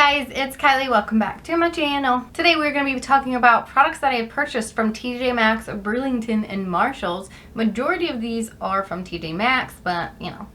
guys, it's Kylie. Welcome back to my channel. Today we're going to be talking about products that I have purchased from TJ Maxx, Burlington, and Marshalls. Majority of these are from TJ Maxx, but you know,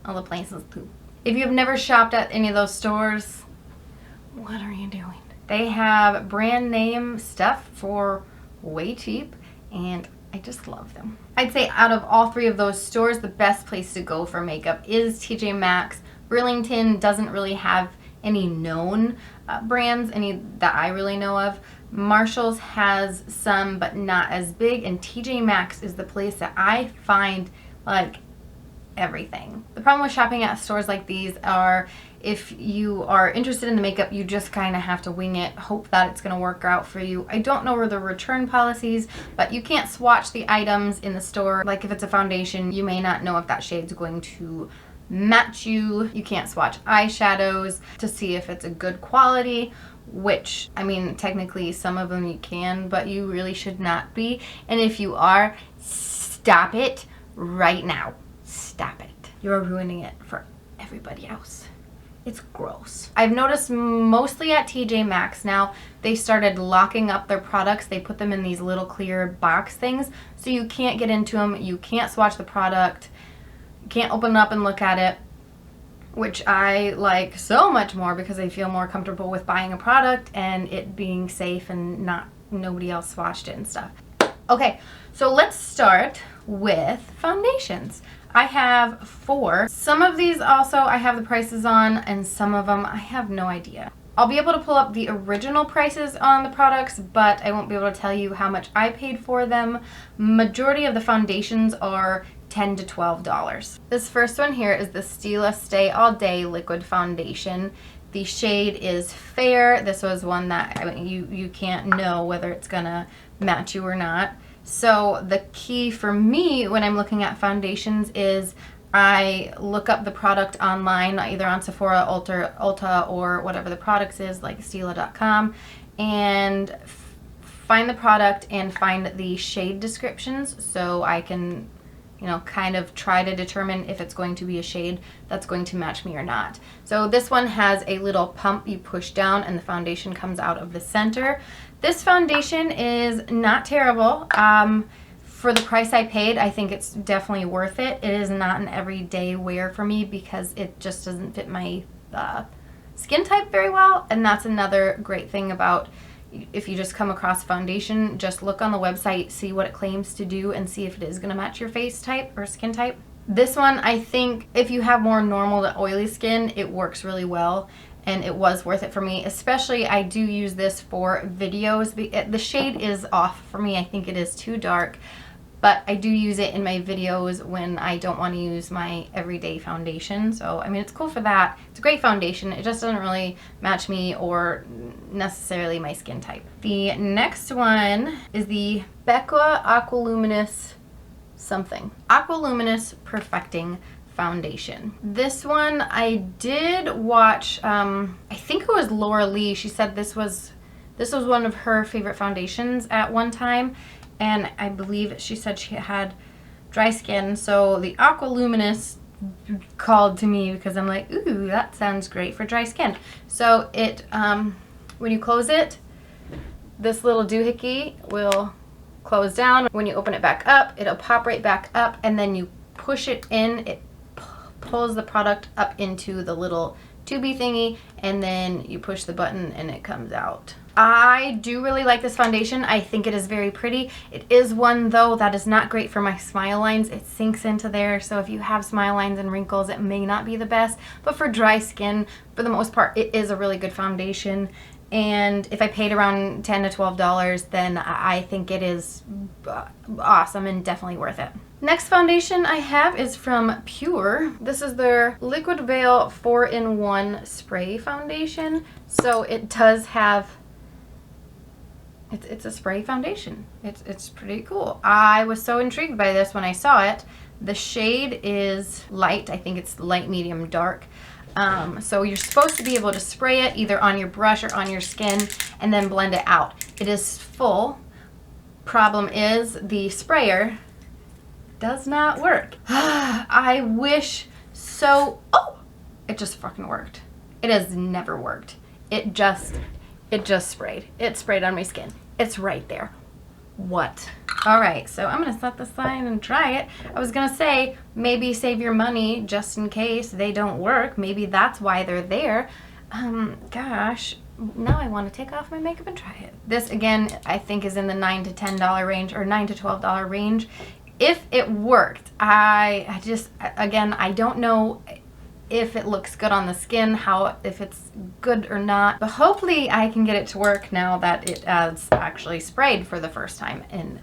other places too. If you have never shopped at any of those stores, what are you doing? They have brand name stuff for way cheap, and I just love them. I'd say out of all three of those stores, the best place to go for makeup is TJ Maxx. Burlington doesn't really have any known brands, any that I really know of. Marshalls has some, but not as big, and TJ Maxx is the place that I find like everything. The problem with shopping at stores like these are if you are interested in the makeup, you just kind of have to wing it, hope that it's going to work out for you. I don't know where the return policies, but you can't swatch the items in the store. Like if it's a foundation, you may not know if that shade's going to match you. You can't swatch eyeshadows to see if it's a good quality, which, I mean, technically some of them you can, but you really should not be. And if you are, stop it right now. Stop it. You're ruining it for everybody else. It's gross. I've noticed mostly at TJ Maxx now, they started locking up their products. They put them in these little clear box things, so you can't get into them. You can't swatch the product. Can't open it up and look at it, which I like so much more because I feel more comfortable with buying a product and it being safe and not nobody else swatched it and stuff. Okay, so let's start with foundations. I have 4. Some of these also I have the prices on, and some of them I have no idea. I'll be able to pull up the original prices on the products, but I won't be able to tell you how much I paid for them. Majority of the foundations are $10 to $12. This first one here is the STILA Stay All Day Liquid Foundation. The shade is Fair. This was one that, I mean, you can't know whether it's gonna match you or not. So the key for me when I'm looking at foundations is I look up the product online, either on Sephora, Ulta, or whatever the product is, like STILA.com, and find the product and find the shade descriptions so I can, you know, kind of try to determine if it's going to be a shade that's going to match me or not. So this one has a little pump you push down and the foundation comes out of the center. This foundation is not terrible. For the price I paid, I think it's definitely worth it. It is not an everyday wear for me because it just doesn't fit my skin type very well, and that's another great thing about if you just come across foundation, just look on the website, see what it claims to do, and see if it is going to match your face type or skin type. This one, I think if you have more normal to oily skin, it works really well, and it was worth it for me. Especially, I do use this for videos. The shade is off for me. I think it is too dark, but I do use it in my videos when I don't want to use my everyday foundation. So, I mean, it's cool for that. It's a great foundation. It just doesn't really match me or necessarily my skin type. The next one is the BECCA Aqualuminous something. Aqualuminous Perfecting Foundation. This one I did watch, I think it was Laura Lee. She said this was one of her favorite foundations at one time. And I believe she said she had dry skin, so the Aqualuminous called to me because I'm like, ooh, that sounds great for dry skin. So it, when you close it, this little doohickey will close down. When you open it back up, it'll pop right back up, and then you push it in, it pulls the product up into the little tubey thingy, and then you push the button and it comes out. I do really like this foundation. I think it is very pretty. It is one, though, that is not great for my smile lines. It sinks into there, so if you have smile lines and wrinkles, it may not be the best. But for dry skin, for the most part, it is a really good foundation. And if I paid around $10 to $12, then I think it is awesome and definitely worth it. Next foundation I have is from Pure. This is their Liquid Veil 4-in-1 Spray Foundation. So it does have, it's a spray foundation. It's pretty cool. I was so intrigued by this when I saw it. The shade is light. I think it's light, medium, dark. So you're supposed to be able to spray it either on your brush or on your skin and then blend it out. It is full. Problem is the sprayer does not work. I wish so. Oh, it just fucking worked. It has never worked. it just sprayed. It sprayed on my skin. It's right there. What? All right, so I'm gonna set this aside and try it. I was gonna say, maybe save your money just in case they don't work. Maybe that's why they're there. Gosh, now I want to take off my makeup and try it. This, again, I think is in the $9 to $10 range, or $9 to $12 range. If it worked, I just, again, I don't know if it looks good on the skin, if it's good or not, but hopefully I can get it to work now that it has actually sprayed for the first time in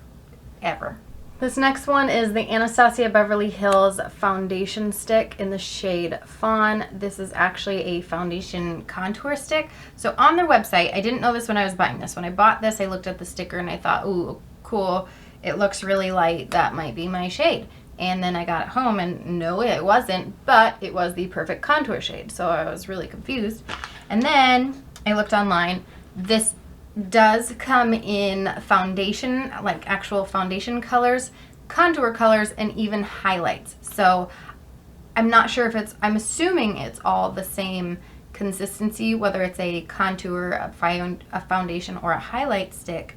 ever. This next one is the Anastasia Beverly Hills foundation stick in the shade Fawn. This is actually a foundation contour stick. So on their website, I didn't know this when I was buying this. When I bought this, I looked at the sticker and I thought, ooh, cool, it looks really light, that might be my shade. And then I got it home and no, it wasn't, but it was the perfect contour shade. So I was really confused. And then I looked online. This does come in foundation, like actual foundation colors, contour colors, and even highlights. So I'm not sure if I'm assuming it's all the same consistency, whether it's a contour, a foundation, or a highlight stick.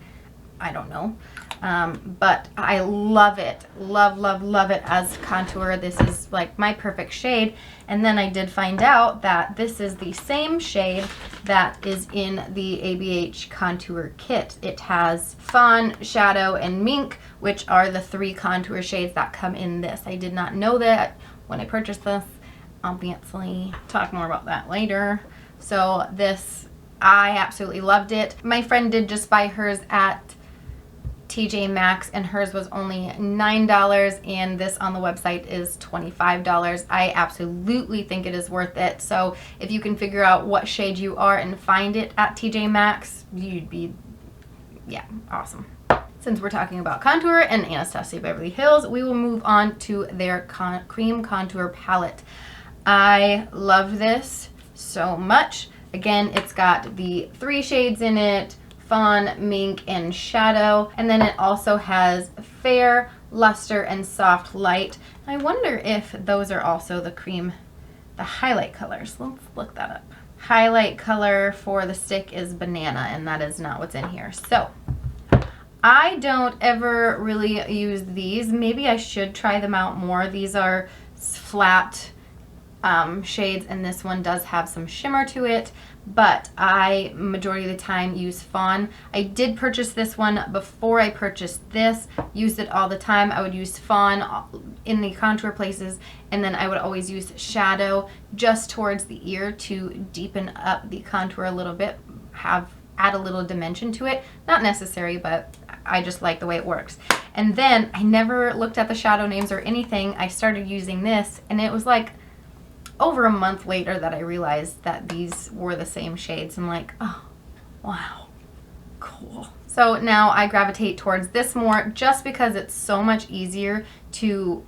I don't know. But I love it. Love it as contour. This is like my perfect shade. And then I did find out that this is the same shade that is in the ABH contour kit. It has Fawn, Shadow, and Mink, which are the 3 contour shades that come in this. I did not know that when I purchased this. Obviously, talk more about that later. So this, I absolutely loved it. My friend did just buy hers at TJ Maxx, and hers was only $9, and this on the website is $25. I absolutely think it is worth it. So if you can figure out what shade you are and find it at TJ Maxx, you'd be, yeah, awesome. Since we're talking about contour and Anastasia Beverly Hills, we will move on to their cream contour palette. I love this so much. Again, it's got the 3 shades in it: Fawn, Mink, and Shadow. And then it also has Fair, Luster, and Soft Light. I wonder if those are also the highlight colors. Let's look that up. Highlight color for the stick is Banana, and that is not what's in here. So I don't ever really use these. Maybe I should try them out more. These are flat shades, and this one does have some shimmer to it, but I majority of the time use Fawn. I did purchase this one before I purchased this, used it all the time. I would use Fawn in the contour places, and then I would always use Shadow just towards the ear to deepen up the contour a little bit, add a little dimension to it. Not necessary, but I just like the way it works. And then I never looked at the shadow names or anything. I started using this, and it was like over a month later that I realized that these were the same shades. I'm like, oh, wow, cool. So now I gravitate towards this more just because it's so much easier to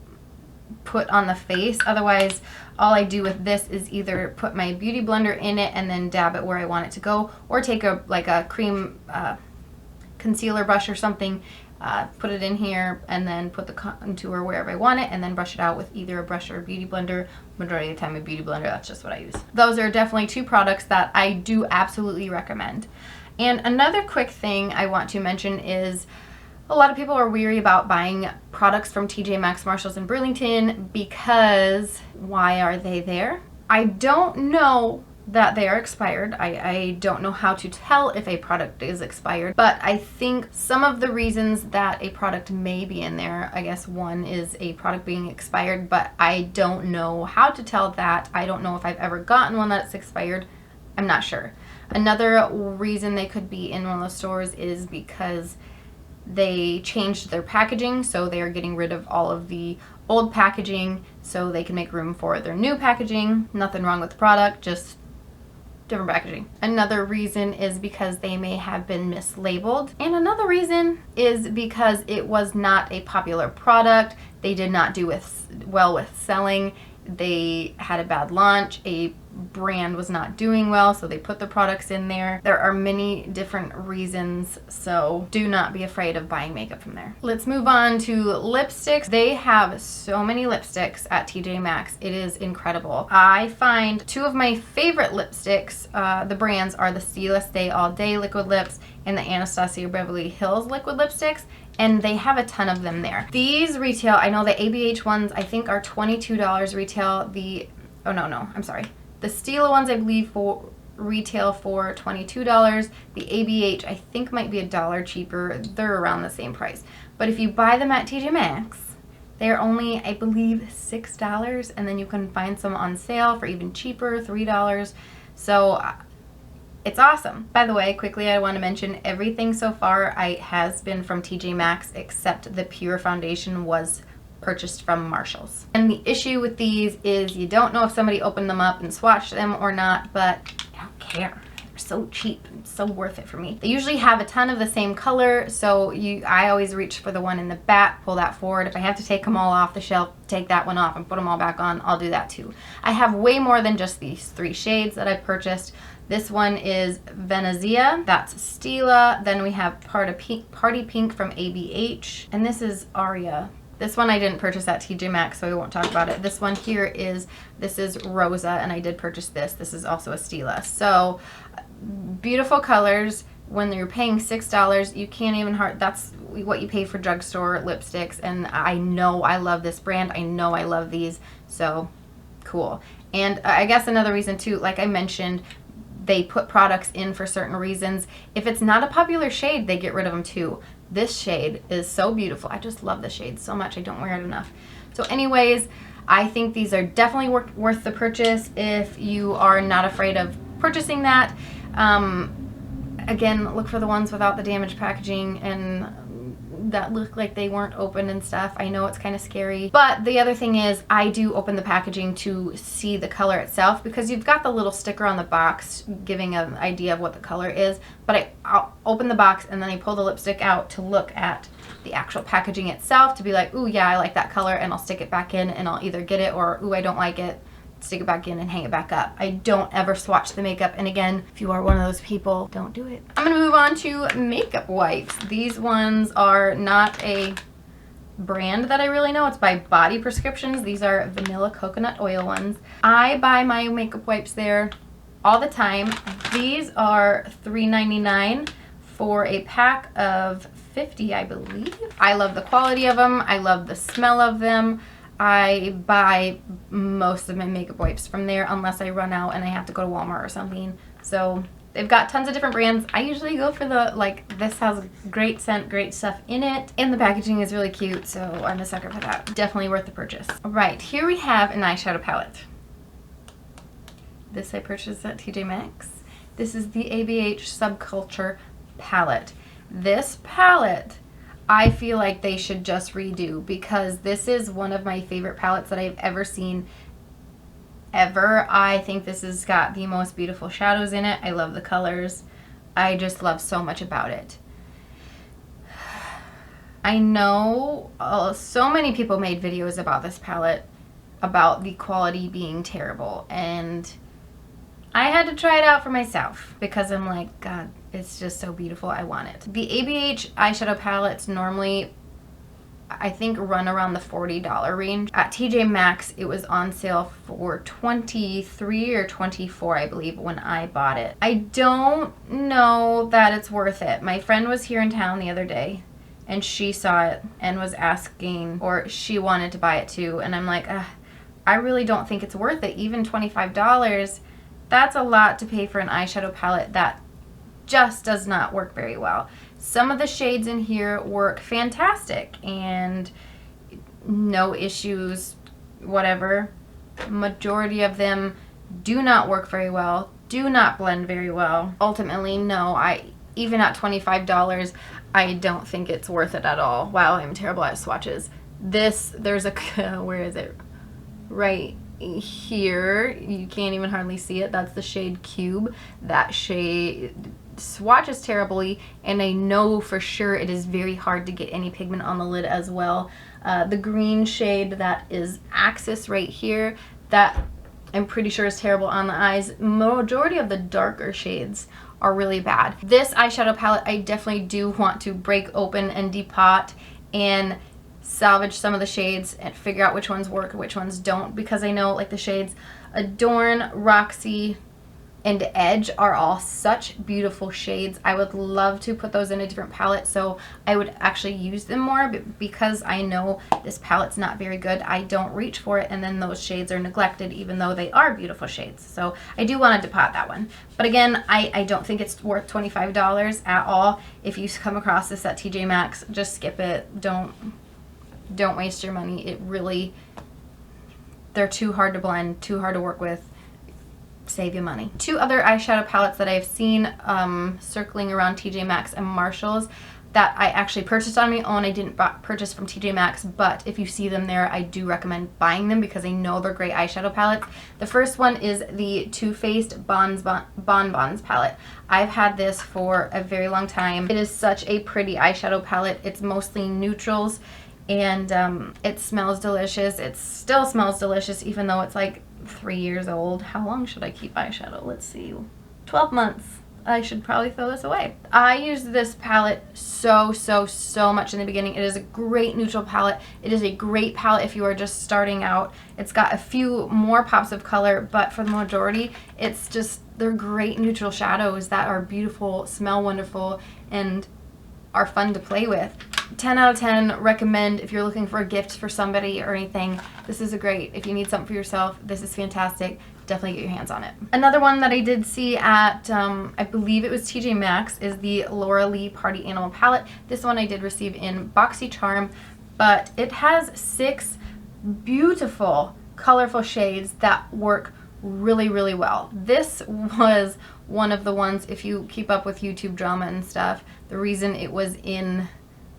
put on the face. Otherwise, all I do with this is either put my beauty blender in it and then dab it where I want it to go, or take a cream concealer brush or something, put it in here, and then put the contour wherever I want it, and then brush it out with either a brush or a beauty blender. Majority of the time a beauty blender, that's just what I use. Those are definitely 2 products that I do absolutely recommend. And another quick thing I want to mention is a lot of people are weary about buying products from TJ Maxx, Marshalls, and Burlington because why are they there? I don't know that they are expired. I don't know how to tell if a product is expired, but I think some of the reasons that a product may be in there, I guess one is a product being expired, but I don't know how to tell that. I don't know if I've ever gotten one that's expired. I'm not sure. Another reason they could be in one of those stores is because they changed their packaging, so they are getting rid of all of the old packaging so they can make room for their new packaging. Nothing wrong with the product, just different packaging. Another reason is because they may have been mislabeled, and another reason is because it was not a popular product. They did not do well with selling. They had a bad launch. A brand was not doing well, so they put the products in there. There are many different reasons, so do not be afraid of buying makeup from there. Let's move on to lipsticks. They have so many lipsticks at TJ Maxx. It is incredible. I find two of my favorite lipsticks, the brands are the STILA Stay All Day liquid lips and the ANASTASIA Beverly Hills liquid lipsticks, and they have a ton of them there. These retail, I know the ABH ones I think are $22 retail. The STILA ones I believe for retail for $22. The ABH I think might be $1 cheaper. They're around the same price. But if you buy them at TJ Maxx, they're only, I believe, $6, and then you can find some on sale for even cheaper, $3. So it's awesome. By the way, quickly, I want to mention everything so far has been from TJ Maxx except the Pure Foundation was purchased from Marshalls. And the issue with these is you don't know if somebody opened them up and swatched them or not, but I don't care. They're so cheap and so worth it for me. They usually have a ton of the same color, so I always reach for the one in the back, pull that forward. If I have to take them all off the shelf, take that one off and put them all back on, I'll do that too. I have way more than just these 3 shades that I've purchased. This one is Venezia, that's Stila. Then we have Party Pink from ABH, and this is Aria. This one I didn't purchase at TJ Maxx, so we won't talk about it. This one here this is Rosa, and I did purchase this. This is also a Stila. So beautiful colors. When you're paying $6, you can't even that's what you pay for drugstore lipsticks, and I know I love this brand. I know I love these, so cool. And I guess another reason too, like I mentioned, they put products in for certain reasons. If it's not a popular shade, they get rid of them too. This shade is so beautiful. I just love this shade so much. I don't wear it enough. So anyways, I think these are definitely worth the purchase if you are not afraid of purchasing that. Again, look for the ones without the damaged packaging and that look like they weren't open and stuff. I know it's kind of scary, but the other thing is I do open the packaging to see the color itself, because you've got the little sticker on the box giving an idea of what the color is, but I'll open the box and then I pull the lipstick out to look at the actual packaging itself to be like, ooh yeah, I like that color, and I'll stick it back in, and I'll either get it, or ooh, I don't like it, stick it back in and hang it back up. I don't ever swatch the makeup, and again, if you are one of those people, don't do it. I'm gonna move on to makeup wipes. These ones are not a brand that I really know. It's by Body Prescriptions. These are vanilla coconut oil ones. I buy my makeup wipes there all the time. These are $3.99 for a pack of 50, I believe. I love the quality of them. I love the smell of them. I buy most of my makeup wipes from there unless I run out and I have to go to Walmart or something. So they've got tons of different brands. I usually go for the, like, this has great scent, great stuff in it, and the packaging is really cute, so I'm a sucker for that. Definitely worth the purchase. All right, here we have an eyeshadow palette. This I purchased at TJ Maxx. This is the ABH Subculture palette. This palette, I feel like they should just redo, because this is one of my favorite palettes that I've ever seen ever. I think this has got the most beautiful shadows in it. I love the colors. I just love so much about it. I know so many people made videos about this palette, about the quality being terrible, and I had to try it out for myself because I'm like, God, it's just so beautiful. I want it. The ABH eyeshadow palettes normally, I think, run around the $40 range. At TJ Maxx, it was on sale for $23 or $24, I believe, when I bought it. I don't know that it's worth it. My friend was here in town the other day, and she saw it and was asking, or she wanted to buy it too, and I'm like, I really don't think it's worth it. Even $25, that's a lot to pay for an eyeshadow palette that just does not work very well. Some of the shades in here work fantastic and no issues, whatever. Majority of them do not work very well, do not blend very well. Ultimately, no, even at $25, I don't think it's worth it at all. Wow, I'm terrible at swatches. There's a, where is it? Right here, you can't even hardly see it. That's the shade Cube. That shade swatches terribly, and I know for sure it is very hard to get any pigment on the lid as well. The green shade that is Axis right here, that I'm pretty sure is terrible on the eyes. Majority of the darker shades are really bad. This eyeshadow palette, I definitely do want to break open and depot and salvage some of the shades and figure out which ones work and which ones don't, because I know like the shades Adorn, Roxy, and Edge are all such beautiful shades. I would love to put those in a different palette so I would actually use them more, but because I know this palette's not very good, I don't reach for it, and then those shades are neglected even though they are beautiful shades. So I do want to depot that one. But again, I don't think it's worth $25 at all. If you come across this at TJ Maxx, just skip it. Don't waste your money. It really, they're too hard to blend, too hard to work with. Save you money. Two other eyeshadow palettes that I've seen circling around TJ Maxx and Marshalls that I actually purchased on my own. I didn't purchase from TJ Maxx, but if you see them there, I do recommend buying them because I know they're great eyeshadow palettes. The first one is the Too Faced Bonbons palette. I've had this for a very long time. It is such a pretty eyeshadow palette. It's mostly neutrals, and it smells delicious. It still smells delicious even though it's like 3 years old. How long should I keep eyeshadow? Let's see, 12 months. I should probably throw this away. I used this palette so much in the beginning. It is a great neutral palette. It is a great palette if you are just starting out. It's got a few more pops of color, but for the majority, it's just, they're great neutral shadows that are beautiful, smell wonderful, and are fun to play with. 10 out of 10 recommend if you're looking for a gift for somebody or anything. This is a great, if you need something for yourself, this is fantastic. Definitely get your hands on it. Another one that I did see at, I believe it was TJ Maxx, is the Laura Lee Party Animal palette. This one I did receive in Boxy Charm, but it has 6 beautiful, colorful shades that work really well. This was one of the ones, if you keep up with YouTube drama and stuff, the reason it was in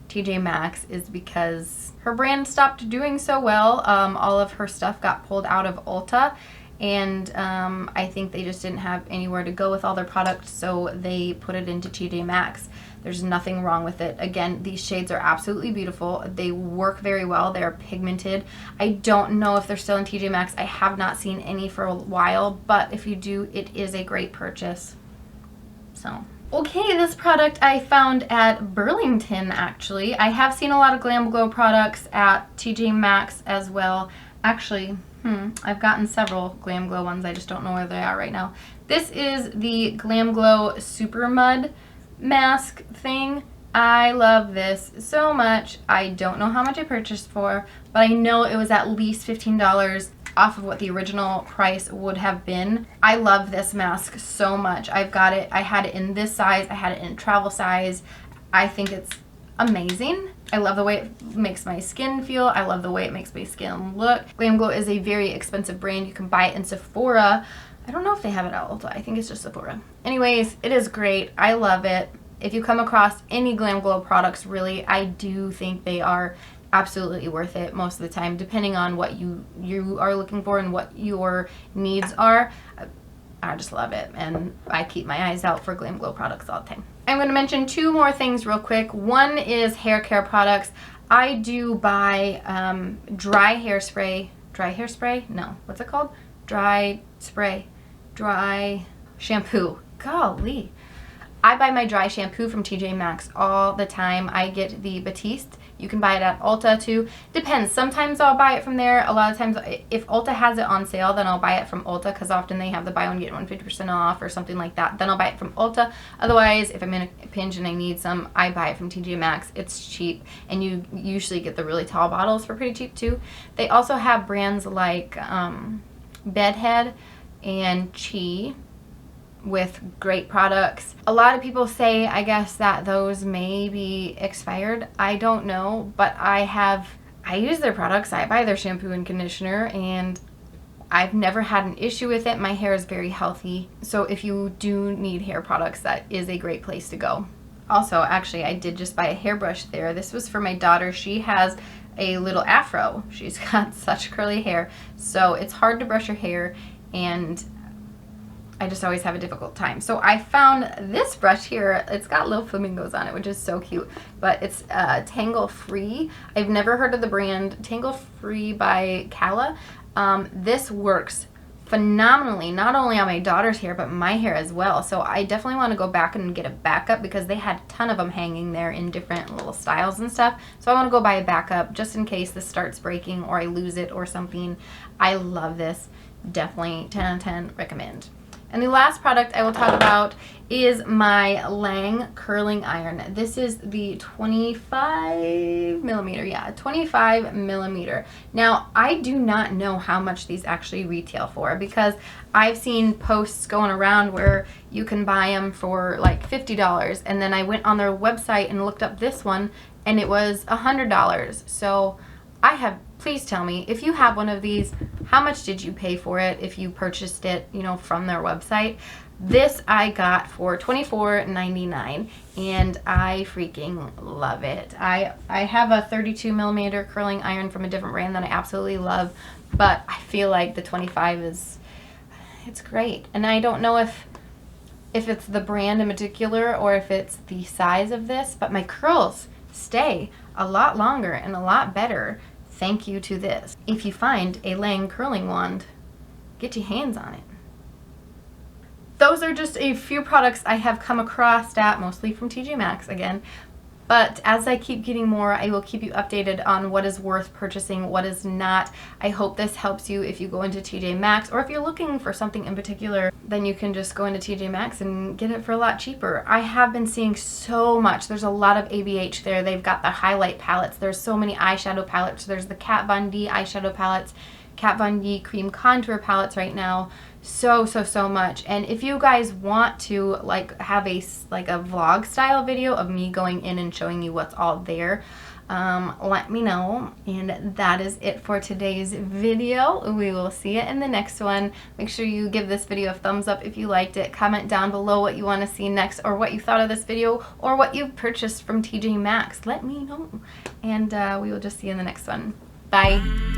TJ Maxx is because her brand stopped doing so well. All of her stuff got pulled out of Ulta, and I think they just didn't have anywhere to go with all their products, so they put it into TJ Maxx. There's nothing wrong with it. Again, these shades are absolutely beautiful. They work very well. They're pigmented. I don't know if they're still in TJ Maxx. I have not seen any for a while, but if you do, it is a great purchase. So, okay, this product I found at Burlington, actually. I have seen a lot of Glam Glow products at TJ Maxx as well. Actually, I've gotten several Glam Glow ones. I just don't know where they are right now. This is the Glam Glow Super Mud mask thing. I love this so much. I don't know how much I purchased for, but I know it was at least $15 off of what the original price would have been. I love this mask so much. I've got it. I had it in this size. I had it in travel size. I think it's amazing. I love the way it makes my skin feel. I love the way it makes my skin look. Glam Glow is a very expensive brand. You can buy it in Sephora. I don't know if they have it at Ulta. I think it's just Sephora. Anyways, it is great. I love it. If you come across any Glam Glow products, really, I do think they are absolutely worth it most of the time, depending on what you are looking for and what your needs are. I just love it, and I keep my eyes out for Glam Glow products all the time. I'm going to mention 2 more things real quick. One is hair care products. I do buy dry hairspray. No, what's it called? Dry shampoo. Golly. I buy my dry shampoo from TJ Maxx all the time. I get the Batiste. You can buy it at Ulta too. Depends. Sometimes I'll buy it from there. A lot of times, if Ulta has it on sale, then I'll buy it from Ulta, because often they have the buy one get one 50% off or something like that. Then I'll buy it from Ulta. Otherwise, if I'm in a pinch and I need some, I buy it from TJ Maxx. It's cheap, and you usually get the really tall bottles for pretty cheap too. They also have brands like Bedhead and Chi with great products. A lot of people say, I guess, that those may be expired. I don't know, but I use their products. I buy their shampoo and conditioner, and I've never had an issue with it. My hair is very healthy, so if you do need hair products, that is a great place to go. Also, actually, I did just buy a hairbrush there. This was for my daughter. She has a little afro. She's got such curly hair, so it's hard to brush her hair, and I just always have a difficult time. So I found this brush here. It's got little flamingos on it, which is so cute, but it's Tangle Free. I've never heard of the brand Tangle Free by Kala. This works phenomenally, not only on my daughter's hair, but my hair as well. So I definitely want to go back and get a backup because they had a ton of them hanging there in different little styles and stuff. So I want to go buy a backup just in case this starts breaking or I lose it or something. I love this. Definitely 10 out of 10 recommend. And the last product I will talk about is my Lang curling iron. This is the 25 millimeter. Yeah, 25 millimeter. Now, I do not know how much these actually retail for because I've seen posts going around where you can buy them for like $50. And then I went on their website and looked up this one and it was $100. So I have, please tell me, if you have one of these, how much did you pay for it if you purchased it, you know, from their website? This I got for $24.99 and I freaking love it. I have a 32 millimeter curling iron from a different brand that I absolutely love, but I feel like the 25 is, it's great. And I don't know if it's the brand in particular or if it's the size of this, but my curls stay a lot longer and a lot better thank you to this. If you find a Lang curling wand, get your hands on it. Those are just a few products I have come across at, mostly from TJ Maxx again. But as I keep getting more, I will keep you updated on what is worth purchasing, what is not. I hope this helps you if you go into TJ Maxx, or if you're looking for something in particular, then you can just go into TJ Maxx and get it for a lot cheaper. I have been seeing so much. There's a lot of ABH there. They've got the highlight palettes. There's so many eyeshadow palettes. There's the Kat Von D eyeshadow palettes, Kat Von D cream contour palettes right now. So much. And if you guys want to like have a vlog style video of me going in and showing you what's all there, let me know. And that is it for today's video. We will see you in the next one. Make sure you give this video a thumbs up if you liked it. Comment down below what you want to see next, or what you thought of this video, or what you purchased from TJ Maxx. Let me know. And we will just see you in the next one. Bye.